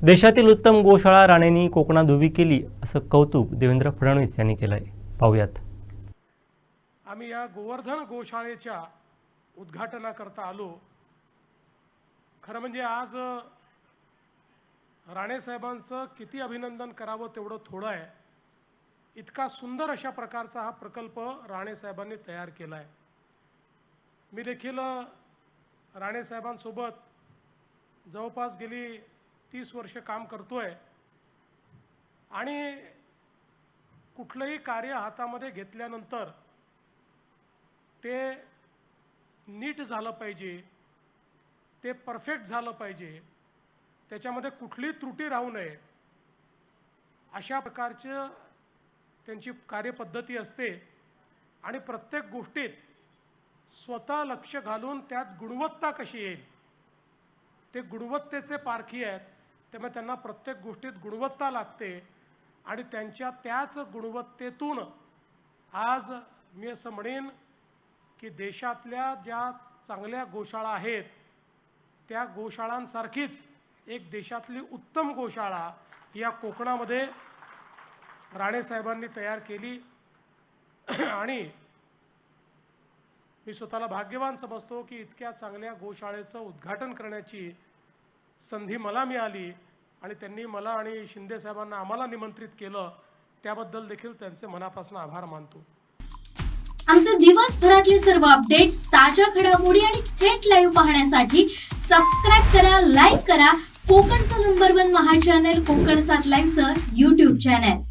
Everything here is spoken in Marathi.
देशातील उत्तम गोशाळा राणेंनी कोकणात उभी केली असं कौतुक देवेंद्र फडणवीस यांनी केलंय। पाहूयात। आम्ही या गोवर्धन गोशाळेच्या उद्घाटनाकरता आलो। खरं म्हणजे आज राणे साहेबांचं किती अभिनंदन करावं तेवढं थोडं आहे। इतका सुंदर अशा प्रकारचा हा प्रकल्प राणे साहेबांनी तयार केला आहे। मी देखील राणे साहेबांसोबत जवळपास गेली 30 वर्ष काम करतोय आणि कुठलंही कार्य हातामध्ये घेतल्यानंतर ते नीट झालं पाहिजे, ते परफेक्ट झालं पाहिजे, त्याच्यामध्ये कुठली त्रुटी राहू नये अशा प्रकारची त्यांची कार्यपद्धती असते आणि प्रत्येक गोष्टीत स्वतः लक्ष घालून त्यात गुणवत्ता कशी येईल ते गुणवत्तेचे पारखी आहेत। त्यामुळे त्यांना प्रत्येक गोष्टीत गुणवत्ता लागते आणि त्यांच्या त्याच गुणवत्तेतून आज मी असं म्हणेन की देशातल्या ज्या चांगल्या गोशाळा आहेत त्या गोशाळांसारखीच एक देशातली उत्तम गोशाळा या कोकणामध्ये राणे साहेबांनी तयार केली आणि मी स्वतःला भाग्यवान समजतो की इतक्या चांगल्या गोशाळेचं उद्घाटन करण्याची संधी मला मिळाली आणि त्यांनी मला आणि शिंदे साहेबांना आम्हाला निमंत्रित केलं, त्याबद्दल देखील त्यांचे मनापासून आभार मानतो। आमचे दिवसभरातले सर्व अपडेट्स, ताज्या घडामोडी आणि थेट लाईव्ह पाहण्यासाठी सबस्क्राइब करा, लाईक करा कोकणचं नंबर 1 महा चॅनल कोकण 7 लाईव्हचं YouTube चॅनल।